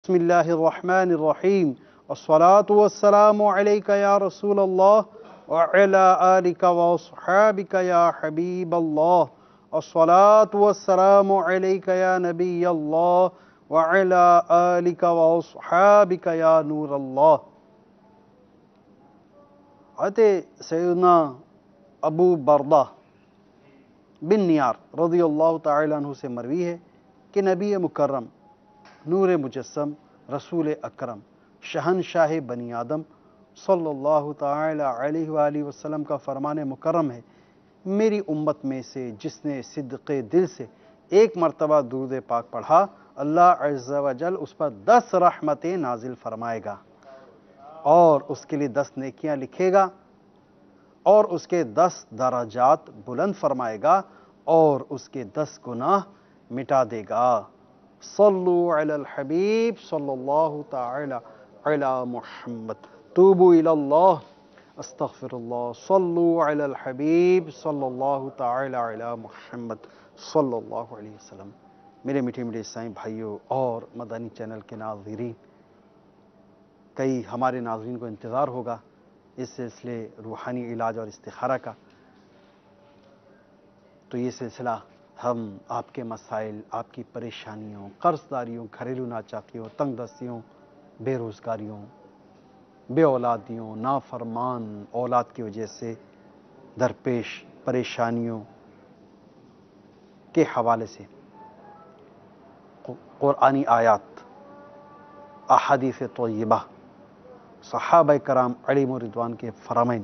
بسم الله الرحمن الرحيم والصلاة والسلام عليك يا رسول الله وعلى آلك وأصحابك يا حبيب الله والصلاة والسلام عليك يا نبي الله وعلى آلك وأصحابك يا نور الله۔ حضرت سیدنا ابو بردہ بن نیار رضی اللہ تعالیٰ عنہ سے مروی ہے کہ نبی مکرم نور مجسم رسول اکرم شہنشاہ بنی آدم صلی اللہ تعالی علیہ وآلہ وسلم کا فرمان مکرم ہے، میری امت میں سے جس نے صدق دل سے ایک مرتبہ درود پاک پڑھا، اللہ عز و جل اس پر 10 رحمتیں نازل فرمائے گا اور اس کے لیے 10 نیکیاں لکھے گا اور اس کے 10 درجات بلند فرمائے گا اور اس کے 10 گناہ مٹا دے گا۔ صلو علی الحبیب صلی اللہ تعالی علی محمد، توبو الی اللہ، استغفر اللہ، صلو علی الحبیب صلی اللہ تعالی علی محمد صلی اللہ علیہ وسلم۔ میرے میٹھے میٹھے عیسائی بھائیوں اور مدنی چینل کے ناظرین، کئی ہمارے ناظرین کو انتظار ہوگا اس سلسلے روحانی علاج اور استخارہ کا، تو یہ سلسلہ ہم آپ کے مسائل، آپ کی پریشانیوں، قرض داریوں، گھریلو ناچاکیوں، تنگ دستیوں، بے روزگاریوں، بے اولادیوں، نافرمان اولاد کی وجہ سے درپیش پریشانیوں کے حوالے سے قرآنی آیات، احادیث طیبہ، صحابہ کرام علیہم رضوان کے فرامین،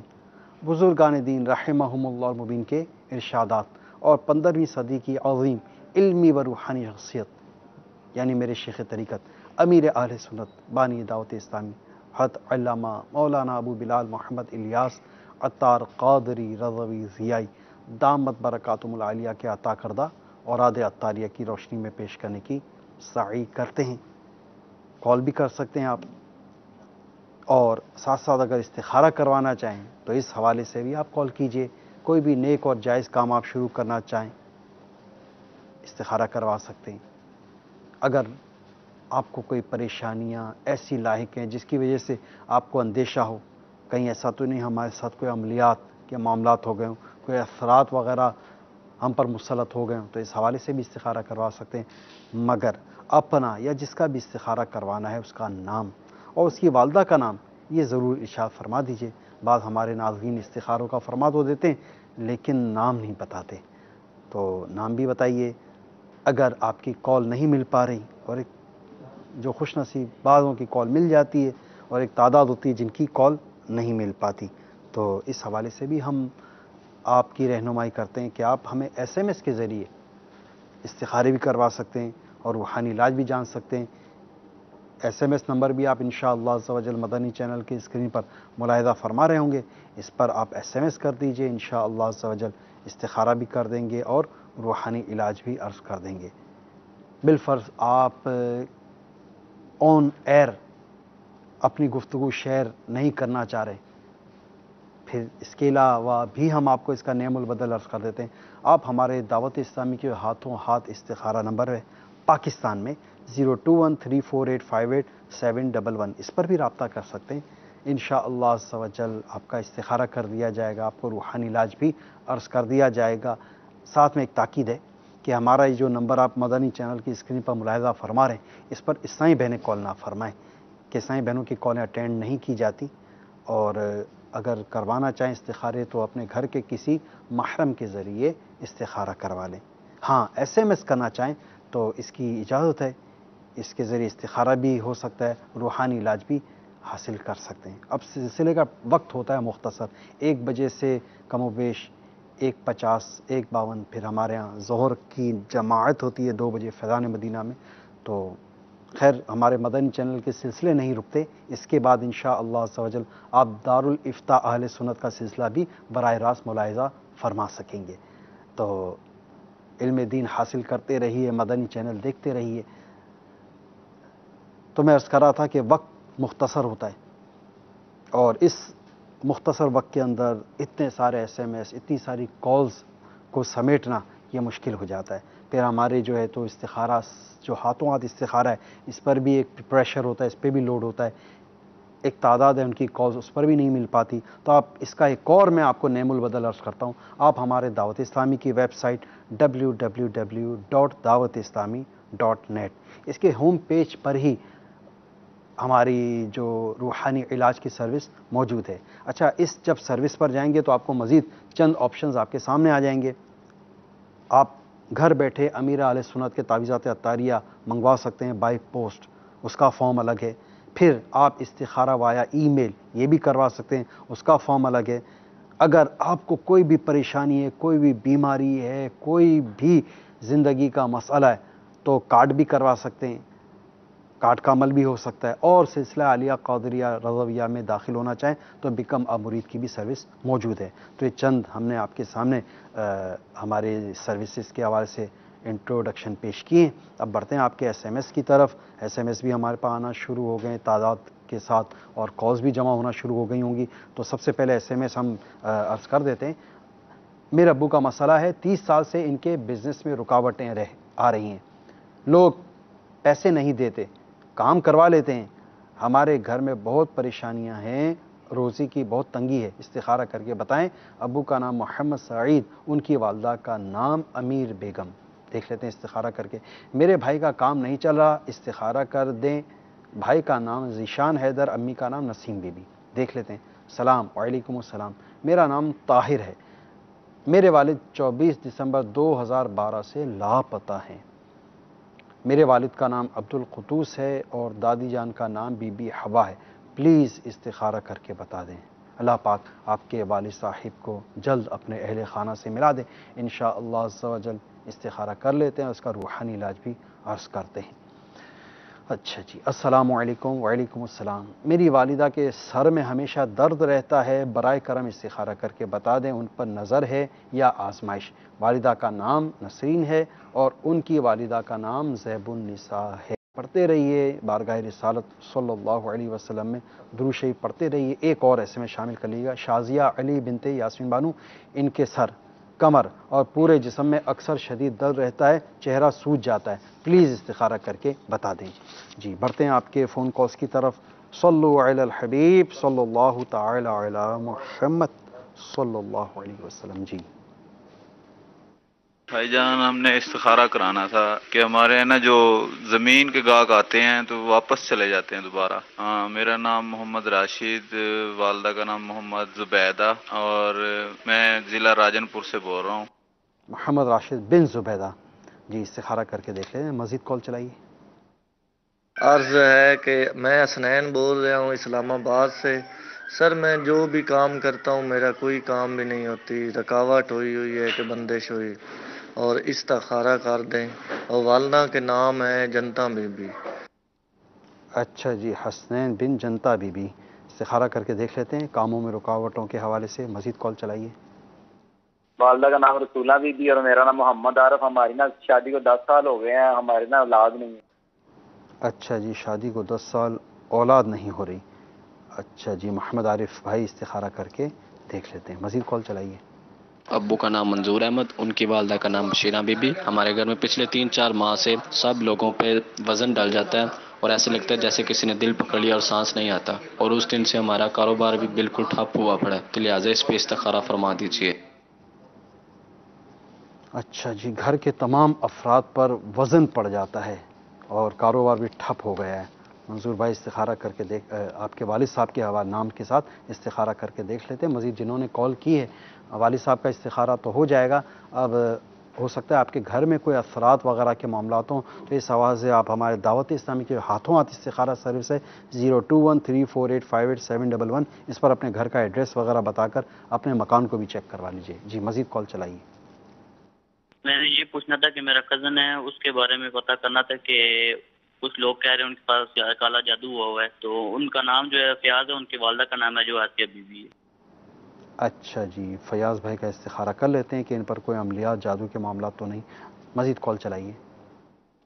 بزرگان دین رحمہم اللہ مبین کے ارشادات اور 15ویں صدی کی عظیم علمی و روحانی شخصیت یعنی میرے شیخ طریقت امیر اہل سنت بانی دعوت اسلامی حضرت علامہ مولانا ابو بلال محمد الیاس عطار قادری رضوی ضیائی دامت برکاتہم العالیہ کے عطا کردہ اوراد عطاریہ کی روشنی میں پیش کرنے کی سعی کرتے ہیں۔ کال بھی کر سکتے ہیں آپ، اور ساتھ ساتھ اگر استخارہ کروانا چاہیں تو اس حوالے سے بھی آپ کال کیجئے۔ کوئی بھی نیک اور جائز کام آپ شروع کرنا چاہیں استخارہ کروا سکتے ہیں۔ اگر آپ کو کوئی پریشانیاں ایسی لاحق ہیں جس کی وجہ سے آپ کو اندیشہ ہو کہیں ایسا تو نہیں ہمارے ساتھ کوئی عملیات کے معاملات ہو گئے ہوں، کوئی اثرات وغیرہ ہم پر مسلط ہو گئے ہوں، تو اس حوالے سے بھی استخارہ کروا سکتے ہیں، مگر اپنا یا جس کا بھی استخارہ کروانا ہے اس کا نام اور اس کی والدہ کا نام یہ ضرور ارشاد فرما دیجئے۔ بعض ہمارے ناظرین استخاروں کا فرما تو دیتے ہیں لیکن نام نہیں بتاتے، تو نام بھی بتائیے۔ اگر آپ کی کال نہیں مل پا رہی، اور ایک جو خوش نصیب بعضوں کی کال مل جاتی ہے اور ایک تعداد ہوتی ہے جن کی کال نہیں مل پاتی، تو اس حوالے سے بھی ہم آپ کی رہنمائی کرتے ہیں کہ آپ ہمیں SMS کے ذریعے استخارے بھی کروا سکتے ہیں اور روحانی علاج بھی جان سکتے ہیں۔ SMS نمبر بھی آپ انشاءاللہ عز و جل مدنی چینل کی اسکرین پر ملاحظہ فرما رہے ہوں گے، اس پر آپ SMS کر دیجئے، انشاءاللہ عز و جل استخارہ بھی کر دیں گے اور روحانی علاج بھی عرض کر دیں گے۔ بالفرض آپ آن ایئر اپنی گفتگو شیئر نہیں کرنا چاہ رہے، پھر اس کے علاوہ بھی ہم آپ کو اس کا نعم البدل عرض کر دیتے ہیں۔ آپ ہمارے دعوت اسلامی کے ہاتھوں ہاتھ استخارہ نمبر ہے پاکستان میں 0213485871، اس پر بھی رابطہ کر سکتے ہیں۔ انشاءاللہ عز و جل آپ کا استخارہ کر دیا جائے گا، آپ کو روحانی علاج بھی عرض کر دیا جائے گا۔ ساتھ میں ایک تاکید ہے کہ ہمارا یہ جو نمبر آپ مدنی چینل کی اسکرین پر ملاحظہ فرما رہے ہیں، اس پر عیسائی بہنیں کال نہ فرمائیں کہ عیسائی بہنوں کی کالیں اٹینڈ نہیں کی جاتی، اور اگر کروانا چاہیں استخارے تو اپنے گھر کے کسی محرم کے ذریعے استخارہ کروا لیں۔ ہاں SMS کرنا چاہیں تو اس کی اجازت ہے، اس کے ذریعے استخارہ بھی ہو سکتا ہے، روحانی علاج بھی حاصل کر سکتے ہیں۔ اب سلسلے کا وقت ہوتا ہے مختصر، 1 بجے سے کم و بیش 1:50 1:52، پھر ہمارے ہاں ظہر کی جماعت ہوتی ہے 2 بجے فیضان مدینہ میں، تو خیر ہمارے مدنی چینل کے سلسلے نہیں رکتے، اس کے بعد انشاءاللہ عز و جل آپ دارالافتاء اہل سنت کا سلسلہ بھی براہ راست ملاحظہ فرما سکیں گے۔ تو علم دین حاصل کرتے رہیے، مدنی چینل دیکھتے رہیے۔ تو میں عرض کر رہا تھا کہ وقت مختصر ہوتا ہے اور اس مختصر وقت کے اندر اتنے سارے SMS، اتنی ساری کالز کو سمیٹنا یہ مشکل ہو جاتا ہے، پھر ہمارے جو ہے تو استخارہ جو ہاتھوں ہاتھ استخارہ ہے اس پر بھی ایک پریشر ہوتا ہے، اس پہ بھی لوڈ ہوتا ہے، ایک تعداد ہے ان کی کالز اس پر بھی نہیں مل پاتی. تو آپ اس کا ایک اور میں آپ کو نعم البدل عرض کرتا ہوں. آپ ہمارے دعوت اسلامی کی ویب سائٹ www.dawatislami.net اس کے ہوم پیج پر ہی ہماری جو روحانی علاج کی سروس موجود ہے. اچھا، اس جب سروس پر جائیں گے تو آپ کو مزید چند آپشنز آپ کے سامنے آ جائیں گے. آپ گھر بیٹھے امیر اہل سنت کے تعویذات عطاریہ منگوا سکتے ہیں بائی پوسٹ، اس کا فارم الگ ہے. پھر آپ استخارہ وایا ای میل یہ بھی کروا سکتے ہیں، اس کا فارم الگ ہے. اگر آپ کو کوئی بھی پریشانی ہے، کوئی بھی بیماری ہے، کوئی بھی زندگی کا مسئلہ ہے تو کارڈ بھی کروا سکتے ہیں، کارڈ کا عمل بھی ہو سکتا ہے. اور سلسلہ عالیہ قادریہ رضویہ میں داخل ہونا چاہیں تو بیکم اے مرید کی بھی سروس موجود ہے. تو یہ چند ہم نے آپ کے سامنے ہمارے سروسز کے حوالے سے انٹروڈکشن پیش کیے ہیں. اب بڑھتے ہیں آپ کے ایس ایم ایس کی طرف. ایس ایم ایس بھی ہمارے پاس آنا شروع ہو گئے ہیں تعداد کے ساتھ، اور کالز بھی جمع ہونا شروع ہو گئی ہوں گی. تو سب سے پہلے ایس ایم ایس ہم عرض کر دیتے ہیں. میرے ابو کا مسئلہ ہے، 30 سال سے ان کے بزنس میں رکاوٹیں آ رہی ہیں. لوگ پیسے نہیں دیتے، کام کروا لیتے ہیں. ہمارے گھر میں بہت پریشانیاں ہیں، روزی کی بہت تنگی ہے، استخارہ کر کے بتائیں. ابو کا نام محمد سعید، ان کی والدہ کا نام امیر بیگم. دیکھ لیتے ہیں استخارہ کر کے. میرے بھائی کا کام نہیں چل رہا، استخارہ کر دیں. بھائی کا نام ذیشان حیدر، امی کا نام نسیم بی بی. دیکھ لیتے ہیں. سلام، وعلیکم السلام. میرا نام طاہر ہے. میرے والد 24 دسمبر 2012 سے لاپتہ ہیں. میرے والد کا نام عبد القدوس ہے اور دادی جان کا نام بی بی حوا ہے. پلیز استخارہ کر کے بتا دیں. اللہ پاک آپ کے والد صاحب کو جلد اپنے اہل خانہ سے ملا دیں. انشاءاللہ عز و جل استخارہ کر لیتے ہیں، اس کا روحانی علاج بھی عرض کرتے ہیں. اچھا جی، السلام علیکم. وعلیکم السلام. میری والدہ کے سر میں ہمیشہ درد رہتا ہے، برائے کرم استخارہ کر کے بتا دیں ان پر نظر ہے یا آزمائش. والدہ کا نام نسرین ہے اور ان کی والدہ کا نام زیب النساء ہے. پڑھتے رہیے بارگاہ رسالت صلی اللہ علیہ وسلم میں درود شریف پڑھتے رہیے. ایک اور ایسے میں شامل کر لیے گا. شازیہ علی بنت یاسمین بانو، ان کے سر، کمر اور پورے جسم میں اکثر شدید درد رہتا ہے، چہرہ سوج جاتا ہے. پلیز استخارہ کر کے بتا دیں. جی، بڑھتے ہیں آپ کے فون کالز کی طرف. صلو علی الحبیب صلی اللہ تعالی علی محمد صلی اللہ علیہ وسلم. جی بھائی جان، ہم نے استخارہ کرانا تھا کہ ہمارے نا جو زمین کے گاہک آتے ہیں تو واپس چلے جاتے ہیں دوبارہ. ہاں، میرا نام محمد راشد، والدہ کا نام محمد زبیدہ، اور میں ضلع راجن پور سے بول رہا ہوں. محمد راشد بن زبیدہ. جی، استخارہ کر کے دیکھ لیں. مزید کال چلائیے. عرض ہے کہ میں حسنین بول رہا ہوں اسلام آباد سے. سر میں جو بھی کام کرتا ہوں میرا کوئی کام بھی نہیں ہوتی، رکاوٹ ہوئی ہے کہ بندش ہوئی، اور استخارہ کر دیں. اور والدہ کے نام ہے جنتا بی بی. اچھا جی، حسنین بن جنتا بی بی. استخارہ کر کے دیکھ لیتے ہیں کاموں میں رکاوٹوں کے حوالے سے. مزید کال چلائیے. والدہ کا نام رسولہ بی بی اور میرا نام محمد عارف. ہماری نا شادی کو 10 سال ہو گئے ہیں، ہماری نا اولاد نہیں ہے. اچھا جی، شادی کو 10 سال، اولاد نہیں ہو رہی. اچھا جی، محمد عارف بھائی استخارہ کر کے دیکھ لیتے ہیں. مزید کال چلائیے. ابو کا نام منظور احمد، ان کی والدہ کا نام بشیرہ بی بی. ہمارے گھر میں پچھلے 3-4 ماہ سے سب لوگوں پہ وزن ڈل جاتا ہے اور ایسے لگتا ہے جیسے کسی نے دل پکڑ لیا اور سانس نہیں آتا، اور اس دن سے ہمارا کاروبار بھی بالکل ٹھپ ہوا پڑا ہے. تو لہٰذا اس پہ استخارہ فرما دیجیے. اچھا جی، گھر کے تمام افراد پر وزن پڑ جاتا ہے اور کاروبار بھی ٹھپ ہو گیا ہے. منظور بھائی استخارہ کر کے آپ کے والد صاحب کے حوالے نام کے ساتھ استخارہ کر کے دیکھ لیتے ہیں. مزید جنہوں نے کال کی ہے، والد صاحب کا استخارہ تو ہو جائے گا. اب ہو سکتا ہے آپ کے گھر میں کوئی اثرات وغیرہ کے معاملات ہوں، تو اس حوالے سے آپ ہمارے دعوت اسلامی کے ہاتھوں ہاتھ استخارہ سروس ہے 0213485811، اس پر اپنے گھر کا ایڈریس وغیرہ بتا کر اپنے مکان کو بھی چیک کروا لیجیے. جی، مزید کال چلائیے. میں نے یہ پوچھنا تھا کہ میرا کزن ہے، اس کے بارے میں پتہ کرنا تھا کہ کچھ لوگ کہہ رہے ہیں ان کے پاس کالا جادو ہوا ہے. تو ان کا نام جو ہے فیاض ہے، ان کی والدہ کا نام ہے جو آسیہ بی بی ہے. اچھا جی، فیاض بھائی کا استخارہ کر لیتے ہیں کہ ان پر کوئی عملیات جادو کے معاملات تو نہیں. مزید کال چلائیے.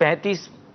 35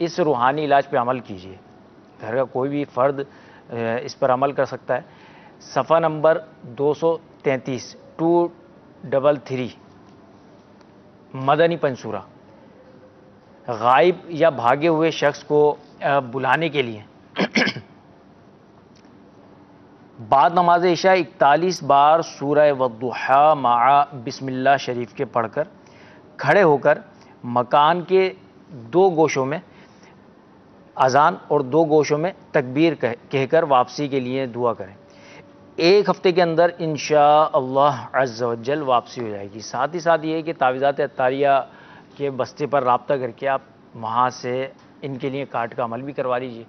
اس روحانی علاج پہ عمل کیجیے. گھر کا کوئی بھی فرد اس پر عمل کر سکتا ہے. صفحہ نمبر 233 233 مدنی پنصورہ. غائب یا بھاگے ہوئے شخص کو بلانے کے لیے بعد نماز عشاء 41 بار سورہ والضحیٰ مع بسم اللہ شریف کے پڑھ کر کھڑے ہو کر مکان کے 2 گوشوں میں اذان اور 2 گوشوں میں تکبیر کہہ کر واپسی کے لیے دعا کریں. 1 ہفتے کے اندر انشاءاللہ عز و جل واپسی ہو جائے گی. ساتھ ہی ساتھ یہ ہے کہ تعویذات عطاریہ کے بستے پر رابطہ کر کے آپ وہاں سے ان کے لیے کارڈ کا عمل بھی کروا لیجیے.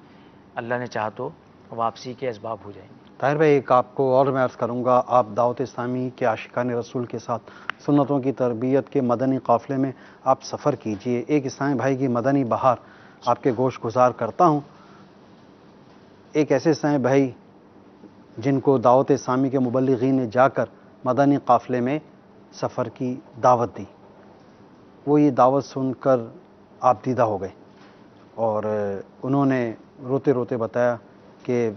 اللہ نے چاہا تو واپسی کے اسباب ہو جائیں گے. طاہر بھائی ایک آپ کو اور میں عرض کروں گا، آپ دعوت اسلامی کے عاشقان رسول کے ساتھ سنتوں کی تربیت کے مدنی قافلے میں آپ سفر کیجئے. ایک اسلامی بھائی کی مدنی بہار آپ کے گوش گزار کرتا ہوں. ایک ایسے اسلامی بھائی جن کو دعوت اسلامی کے مبلغین نے جا کر مدنی قافلے میں سفر کی دعوت دی، وہ یہ دعوت سن کر آپ دیدہ ہو گئے اور انہوں نے روتے روتے بتایا کہ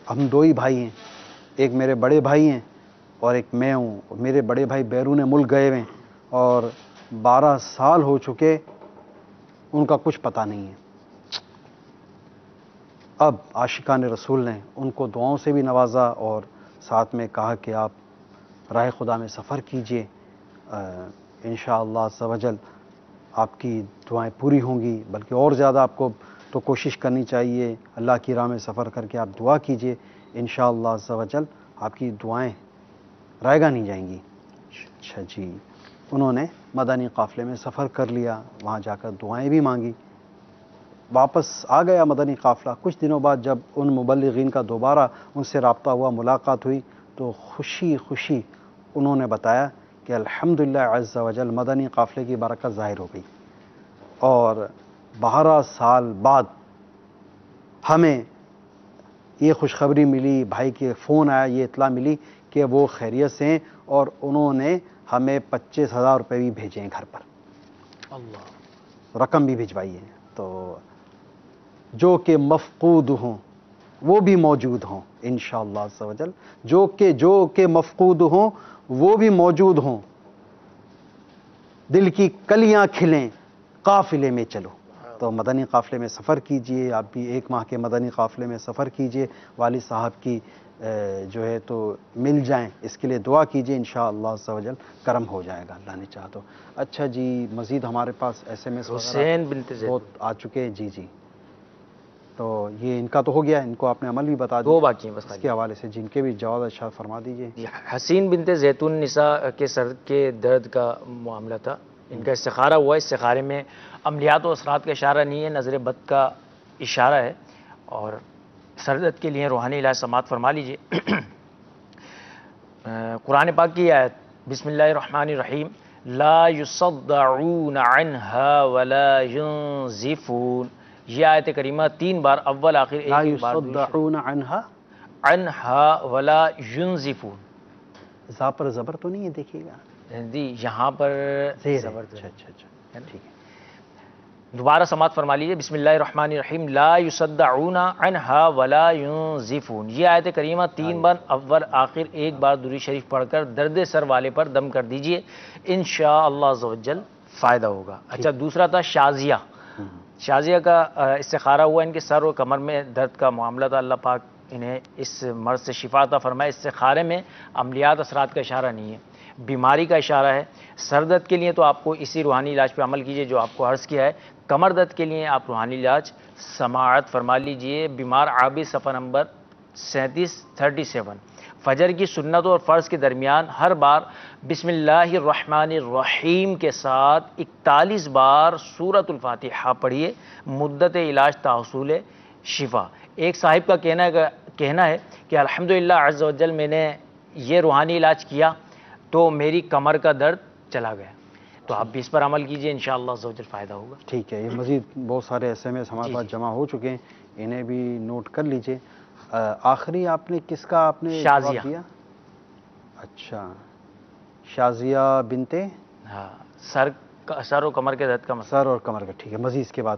ہم 2 ہی بھائی ہیں، ایک میرے بڑے بھائی ہیں اور ایک میں ہوں. میرے بڑے بھائی بیرون ملک گئے ہوئے ہیں اور 12 سال ہو چکے، ان کا کچھ پتہ نہیں ہے. اب عاشقان رسول نے ان کو دعاؤں سے بھی نوازا اور ساتھ میں کہا کہ آپ راہ خدا میں سفر کیجئے، انشاءاللہ عز و جل آپ کی دعائیں پوری ہوں گی. بلکہ اور زیادہ آپ کو تو کوشش کرنی چاہیے، اللہ کی راہ میں سفر کر کے آپ دعا کیجئے، انشاءاللہ عز و جل آپ کی دعائیں رائے گاہ نہیں جائیں گی. اچھا جی، انہوں نے مدنی قافلے میں سفر کر لیا، وہاں جا کر دعائیں بھی مانگی، واپس آ گیا مدنی قافلہ. کچھ دنوں بعد جب ان مبلغین کا دوبارہ ان سے رابطہ ہوا، ملاقات ہوئی، تو خوشی خوشی انہوں نے بتایا کہ الحمدللہ عز و جل مدنی قافلے کی برکت ظاہر ہو گئی اور 12 سال بعد ہمیں یہ خوشخبری ملی، بھائی کے فون آیا، یہ اطلاع ملی کہ وہ خیریت سے ہیں اور انہوں نے ہمیں 25,000 روپے بھی بھیجے ہیں گھر پر. اللہ، رقم بھی بھجوائی ہے. تو جو کہ مفقود ہوں وہ بھی موجود ہوں انشاءاللہ عز و جل، جو کہ مفقود ہوں وہ بھی موجود ہوں. دل کی کلیاں کھلیں، قافلے میں چلو. تو مدنی قافلے میں سفر کیجئے، آپ بھی 1 ماہ کے مدنی قافلے میں سفر کیجئے، والد صاحب کی جو ہے تو مل جائیں، اس کے لیے دعا کیجئے، انشاءاللہ عز و جل کرم ہو جائے گا اللہ نے چاہا تو. اچھا جی، مزید ہمارے پاس SMS حسین بنت بہت آ چکے. جی جی، تو یہ ان کا تو ہو گیا، ان کو آپ نے عمل بھی بتا دیا. 2 باقی ہیں بس اس کے حوالے سے جن کے بھی جواب ارشاد فرما دیجئے. حسین بنت زیتون نساء کے سر کے درد کا معاملہ تھا، ان کا استخارہ ہوا. استخارے میں عملیات و اثرات کا اشارہ نہیں ہے، نظر بد کا اشارہ ہے. اور سر درد کے لیے روحانی علاج سماعت فرما لیجئے. قرآن پاک کی آیت بسم اللہ الرحمن الرحیم، لا یصدعون عنہا ولا ینزفون. یہ آیت کریمہ 3 بار اول آخر ایک لا ایک بار یصدعون عنہا ولا ینزفون. زا پر زبر تو نہیں ہے، دیکھیے گا جی، یہاں پر زبر. اچھا ٹھیک ہے. دوبارہ سماعت فرما لیجیے. بسم اللہ الرحمن الرحیم، لا یصدعون عنہا ولا ینزفون. یہ آیت کریمہ 3 بار اول آخر ایک بار درود شریف پڑھ کر درد سر والے پر دم کر دیجئے، انشاءاللہ عز و جل فائدہ ہوگا. اچھا، دوسرا تھا شازیہ. شازیہ کا استخارہ ہوا، ان کے سر اور کمر میں درد کا معاملہ تھا. اللہ پاک انہیں اس مرض سے شفا عطا فرمائے. استخارے میں عملیات اثرات کا اشارہ نہیں ہے، بیماری کا اشارہ ہے. سر درد کے لیے تو آپ کو اسی روحانی علاج پہ عمل کیجئے جو آپ کو عرض کیا ہے. کمر درد کے لیے آپ روحانی علاج سماعت فرما لیجئے. بیمار عابد صفحہ نمبر 37 فجر کی سنت اور فرض کے درمیان ہر بار بسم اللہ الرحمن الرحیم کے ساتھ 41 بار سورۃ الفاتحہ پڑھیے. مدت علاج تحصول شفا. ایک صاحب کا کہنا ہے کہ الحمدللہ عز و جل میں نے یہ روحانی علاج کیا تو میری کمر کا درد چلا گیا. تو آپ بھی اس پر عمل کیجئے، انشاءاللہ عز و جل فائدہ ہوگا. ٹھیک ہے. یہ مزید بہت سارے SMS ہمارے پاس جمع ہو چکے ہیں، انہیں بھی نوٹ کر لیجئے. آخری آپ نے کس کا آپ نے شازیہ دیا؟ اچھا، شازیہ بنتے، ہاں، سر اور کمر کے درد کا مسئلہ. سر اور کمر کا. ٹھیک ہے. مزید اس کے بعد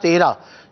13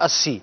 80।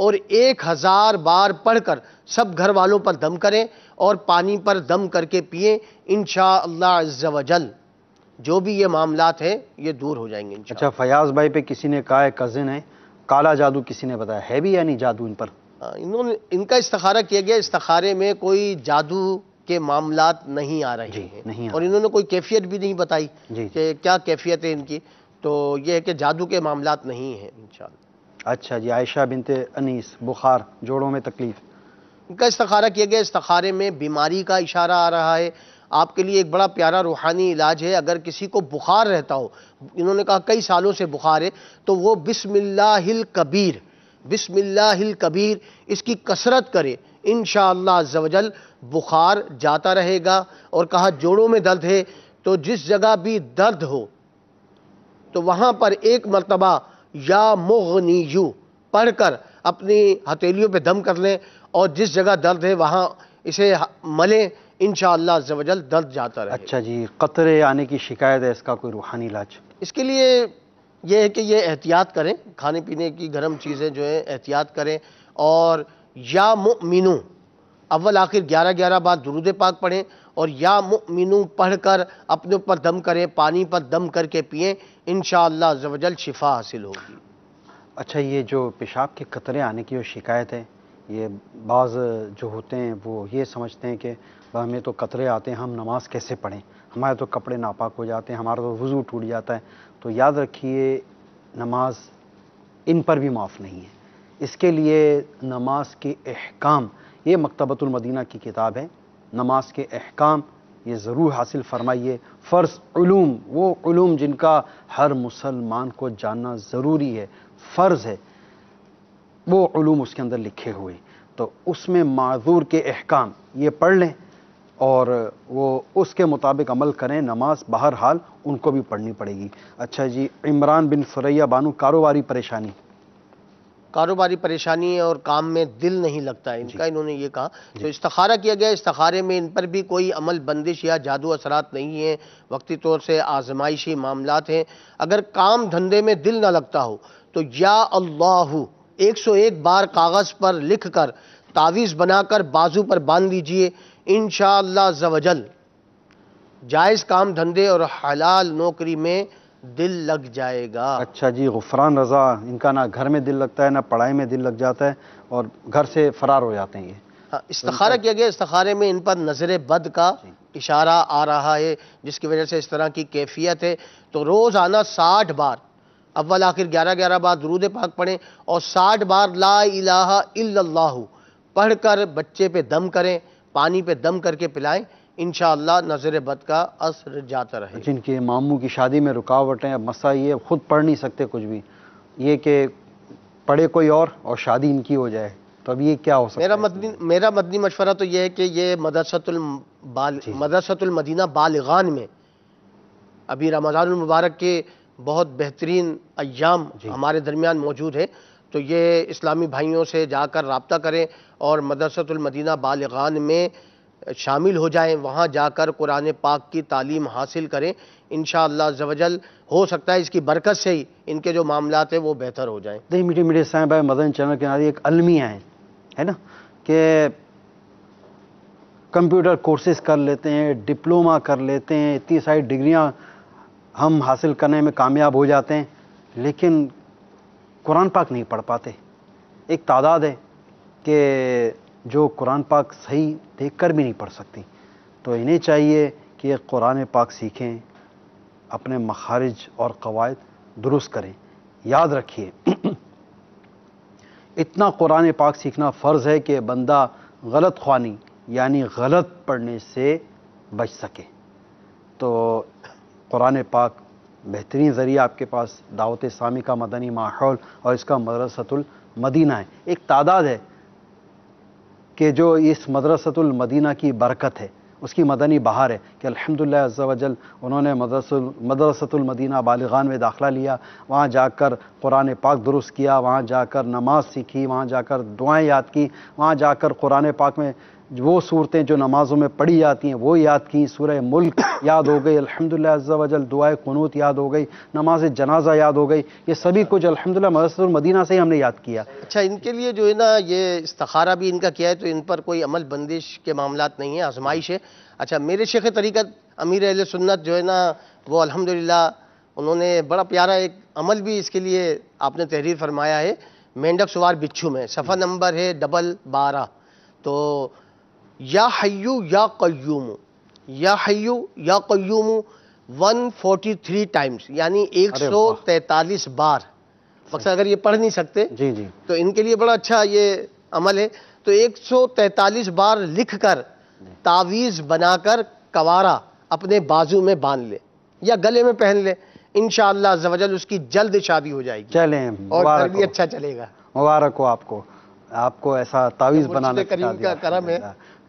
اور 1000 بار پڑھ کر سب گھر والوں پر دم کریں اور پانی پر دم کر کے پئیں، انشاءاللہ عز و جل جو بھی یہ معاملات ہیں یہ دور ہو جائیں گے انشاءاللہ۔ اچھا، فیاض بھائی پہ کسی نے کہا ہے کزن ہے، کالا جادو کسی نے بتایا ہے بھی یا نہیں جادو ان پر؟ ان کا استخارہ کیا گیا، استخارے میں کوئی جادو کے معاملات نہیں آ رہے ہیں، نہیں اور انہوں نے کوئی کیفیت بھی نہیں بتائی کہ کیا کیفیت ہے ان کی، تو یہ ہے کہ جادو کے معاملات نہیں ہیں انشاءاللہ۔ اچھا جی، عائشہ بنت انیس، بخار، جوڑوں میں تکلیف، ان کا استخارہ کیا گیا، استخارے میں بیماری کا اشارہ آ رہا ہے۔ آپ کے لیے ایک بڑا پیارا روحانی علاج ہے، اگر کسی کو بخار رہتا ہو، انہوں نے کہا کئی سالوں سے بخار ہے، تو وہ بسم اللہ الکبیر، بسم اللہ الکبیر اس کی کثرت کرے، انشاءاللہ عز و جل بخار جاتا رہے گا۔ اور کہا جوڑوں میں درد ہے تو جس جگہ بھی درد ہو تو وہاں پر ایک مرتبہ یا مغنیو پڑھ کر اپنی ہتھیلیوں پہ دم کر لیں، اور جس جگہ درد ہے وہاں اسے ملیں، انشاءاللہ عز و جل درد جاتا رہے۔ اچھا جی، قطرے آنے کی شکایت ہے، اس کا کوئی روحانی علاج؟ اس کے لیے یہ ہے کہ یہ احتیاط کریں، کھانے پینے کی گرم چیزیں جو ہیں احتیاط کریں، اور یا مؤمنو اول آخر 11 بار درود پاک پڑھیں، اور یا مؤمنو پڑھ کر اپنے اوپر دم کریں، پانی پر دم کر کے پئیں، انشاءاللہ عز و جل شفا حاصل ہوگی۔ اچھا، یہ جو پیشاب کے قطرے آنے کی جو شکایت ہے، یہ بعض جو ہوتے ہیں وہ یہ سمجھتے ہیں کہ ہمیں تو قطرے آتے ہیں، ہم نماز کیسے پڑھیں، ہمارے تو کپڑے ناپاک ہو جاتے ہیں، ہمارا تو وضو ٹوٹ جاتا ہے۔ تو یاد رکھیے، نماز ان پر بھی معاف نہیں ہے۔ اس کے لیے نماز کے احکام، یہ مکتبۃ المدینہ کی کتاب ہے، نماز کے احکام یہ ضرور حاصل فرمائیے۔ فرض علوم، وہ علوم جن کا ہر مسلمان کو جاننا ضروری ہے، فرض ہے، وہ علوم اس کے اندر لکھے ہوئے، تو اس میں معذور کے احکام یہ پڑھ لیں اور وہ اس کے مطابق عمل کریں، نماز بہرحال ان کو بھی پڑھنی پڑے گی۔ اچھا جی، عمران بن فریہ بانو، کاروباری پریشانی، کاروباری پریشانی اور کام میں دل نہیں لگتا ہے ان کا، انہوں نے یہ کہا تو استخارہ کیا گیا، استخارے میں ان پر بھی کوئی عمل بندش یا جادو اثرات نہیں ہیں، وقتی طور سے آزمائشی معاملات ہیں۔ اگر کام دھندے میں دل نہ لگتا ہو تو یا اللہ 101 بار کاغذ پر لکھ کر تعویذ بنا کر بازو پر باندھ دیجئے، انشاءاللہ عز و جل جائز کام دھندے اور حلال نوکری میں دل لگ جائے گا۔ اچھا جی، غفران رضا، ان کا نہ گھر میں دل لگتا ہے نہ پڑھائی میں دل لگ جاتا ہے، اور گھر سے فرار ہو جاتے ہیں یہ۔ استخارہ کیا گیا، استخارے میں ان پر نظر بد کا اشارہ آ رہا ہے، جس کی وجہ سے اس طرح کی کیفیت ہے، تو روزانہ 60 بار اول آخر 11 بار درود پاک پڑھیں، اور 60 بار لا الہ الا اللہ پڑھ کر بچے پہ دم کریں، پانی پہ دم کر کے پلائیں، انشاءاللہ نظر بد کا اثر جاتا رہے۔ جن کے ماموں کی شادی میں رکاوٹیں، اب مسئلہ یہ خود پڑھ نہیں سکتے کچھ بھی، یہ کہ پڑھے کوئی اور شادی ان کی ہو جائے، تو اب یہ کیا ہو سکتا ہے؟ میرا مدنی مشورہ تو یہ ہے کہ یہ مدرسۃ المدینہ بالغان میں ابھی رمضان المبارک کے بہت بہترین ایام ہمارے درمیان موجود ہے، تو یہ اسلامی بھائیوں سے جا کر رابطہ کریں اور مدرسۃ المدینہ بالغان میں شامل ہو جائیں، وہاں جا کر قرآن پاک کی تعلیم حاصل کریں، انشاءاللہ عز و جل ہو سکتا ہے اس کی برکت سے ہی ان کے جو معاملات ہیں وہ بہتر ہو جائیں۔ نہیں، میٹھے سائیں بھائی، مدن چینل کے ناظرین، ایک المیہ ہے نا کہ کمپیوٹر کورسز کر لیتے ہیں، ڈپلومہ کر لیتے ہیں، اتنی ساری ڈگریاں ہم حاصل کرنے میں کامیاب ہو جاتے ہیں، لیکن قرآن پاک نہیں پڑھ پاتے۔ ایک تعداد ہے کہ جو قرآن پاک صحیح دیکھ کر بھی نہیں پڑھ سکتی، تو انہیں چاہیے کہ قرآن پاک سیکھیں، اپنے مخارج اور قواعد درست کریں۔ یاد رکھیے، اتنا قرآن پاک سیکھنا فرض ہے کہ بندہ غلط خوانی یعنی غلط پڑھنے سے بچ سکے۔ تو قرآن پاک بہترین ذریعہ آپ کے پاس دعوت اسلامی کا مدنی ماحول اور اس کا مدرسۃ المدینہ ہے۔ ایک تعداد ہے کہ جو اس مدرسۃ المدینہ کی برکت ہے، اس کی مدنی بہار ہے کہ الحمدللہ عز و جل انہوں نے مدرسۃ المدینہ بالغان میں داخلہ لیا، وہاں جا کر قرآن پاک درست کیا، وہاں جا کر نماز سیکھی، وہاں جا کر دعائیں یاد کی، وہاں جا کر قرآن پاک میں وہ صورتیں جو نمازوں میں پڑھی جاتی ہیں وہ یاد کی، سورہ ملک یاد ہو گئی الحمدللہ عز و جل، دعائے قنوت یاد ہو گئی، نماز جنازہ یاد ہو گئی، یہ سبھی کچھ الحمدللہ مدرسۃ المدینہ سے ہی ہم نے یاد کیا۔ اچھا، ان کے لیے جو ہے نا یہ استخارہ بھی ان کا کیا ہے، تو ان پر کوئی عمل بندش کے معاملات نہیں ہیں، آزمائش ہے۔ اچھا، میرے شیخ طریقت امیر اہل سنت جو ہے نا وہ الحمدللہ انہوں نے بڑا پیارا ایک عمل بھی اس کے لیے آپ نے تحریر فرمایا ہے، مینڈک سوار بچھو میں، صفحہ نمبر ہے 12 تو یا حیو یا قیوم، یا حیو یا قیوم 143 ٹائمز، یعنی 143 بار۔ مقصد اگر یہ پڑھ نہیں سکتے جی جی تو ان کے لیے بڑا اچھا یہ عمل ہے، تو 143 بار لکھ کر تعویذ بنا کر کوارا اپنے بازو میں باندھ لے یا گلے میں پہن لے، انشاءاللہ عز و جل اس کی جلد شادی ہو جائے گی، چلیں اور گھر مبارک بھی ہو، اچھا چلے گا۔ مبارک ہو آپ کو ایسا تعویذ بنانے مرشد کریم کا کرم ہے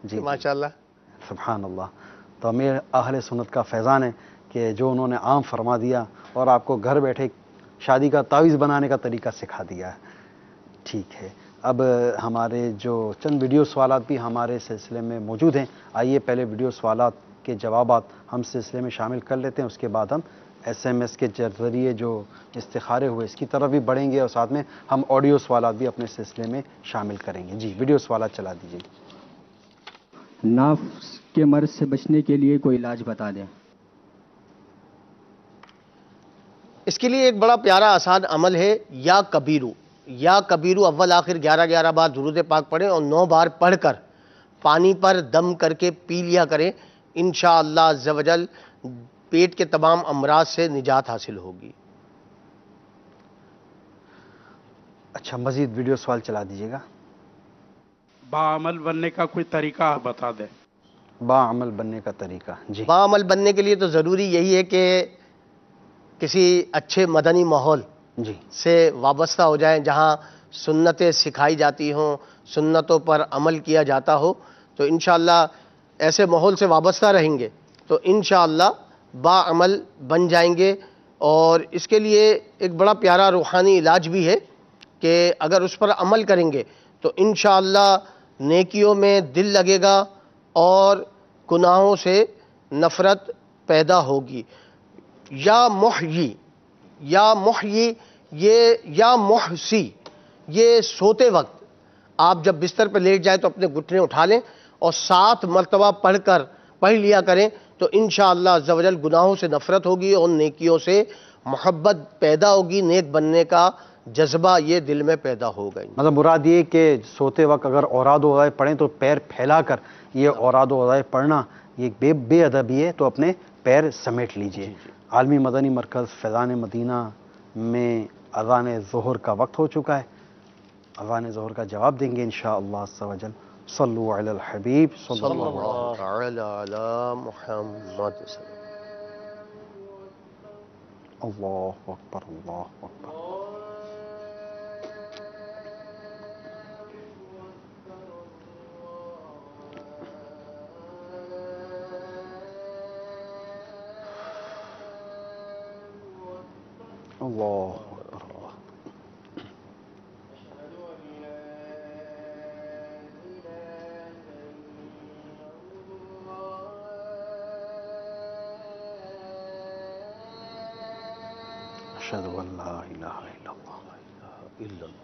جی ماشاءاللہ۔ سبحان اللہ۔ تو امیر اہل سنت کا فیضان ہے کہ جو انہوں نے عام فرما دیا اور آپ کو گھر بیٹھے شادی کا تعویذ بنانے کا طریقہ سکھا دیا ہے۔ ٹھیک ہے، اب ہمارے جو چند ویڈیو سوالات بھی ہمارے سلسلے میں موجود ہیں، آئیے پہلے ویڈیو سوالات کے جوابات ہم سلسلے میں شامل کر لیتے ہیں، اس کے بعد ہم SMS کے ذریعے جو استخارے ہوئے اس کی طرف بھی بڑھیں گے، اور ساتھ میں ہم آڈیو سوالات بھی اپنے سلسلے میں شامل کریں گے۔ جی ویڈیو سوالات چلا دیجیے۔ نفس کے مرض سے بچنے کے لیے کوئی علاج بتا دیں۔ اس کے لیے ایک بڑا پیارا آسان عمل ہے، یا کبیرو اول آخر 11 بار درود پاک پڑھیں اور 9 بار پڑھ کر پانی پر دم کر کے پی لیا کریں، انشاءاللہ عز و جل پیٹ کے تمام امراض سے نجات حاصل ہوگی۔ اچھا، مزید ویڈیو سوال چلا دیجیے گا۔ باعمل بننے کا کوئی طریقہ آپ بتا دیں۔ باعمل بننے کا طریقہ، جی باعمل بننے کے لیے تو ضروری یہی ہے کہ کسی اچھے مدنی ماحول جی سے وابستہ ہو جائیں، جہاں سنتیں سکھائی جاتی ہوں، سنتوں پر عمل کیا جاتا ہو، تو انشاءاللہ ایسے ماحول سے وابستہ رہیں گے تو انشاءاللہ باعمل بن جائیں گے۔ اور اس کے لیے ایک بڑا پیارا روحانی علاج بھی ہے کہ اگر اس پر عمل کریں گے تو انشاءاللہ نیکیوں میں دل لگے گا اور گناہوں سے نفرت پیدا ہوگی۔ یا محیی یہ یا محسی، یہ سوتے وقت آپ جب بستر پہ لیٹ جائیں تو اپنے گھٹنے اٹھا لیں اور 7 مرتبہ پڑھ لیا کریں، تو انشاءاللہ عز و جل گناہوں سے نفرت ہوگی اور نیکیوں سے محبت پیدا ہوگی، نیک بننے کا جذبہ یہ دل میں پیدا ہوگا۔ مطلب مراد یہ کہ سوتے وقت اگر اوراد و وظائف پڑھیں تو پیر پھیلا کر، یہ اوراد و وظائف پڑھنا یہ بے ادبی ہے، تو اپنے پیر سمیٹ لیجئے۔ عالمی مدنی مرکز فیضان مدینہ میں اذان ظہر کا وقت ہو چکا ہے، اذان ظہر کا جواب دیں گے انشاءاللہ عز و جل۔ صلو علی الحبیب صلی اللہ علی محمد۔ اللہ اکبر، اللہ اکبر۔ اللہ اکبر، اللہ۔ اشہد ان لا الہ الا اللہ۔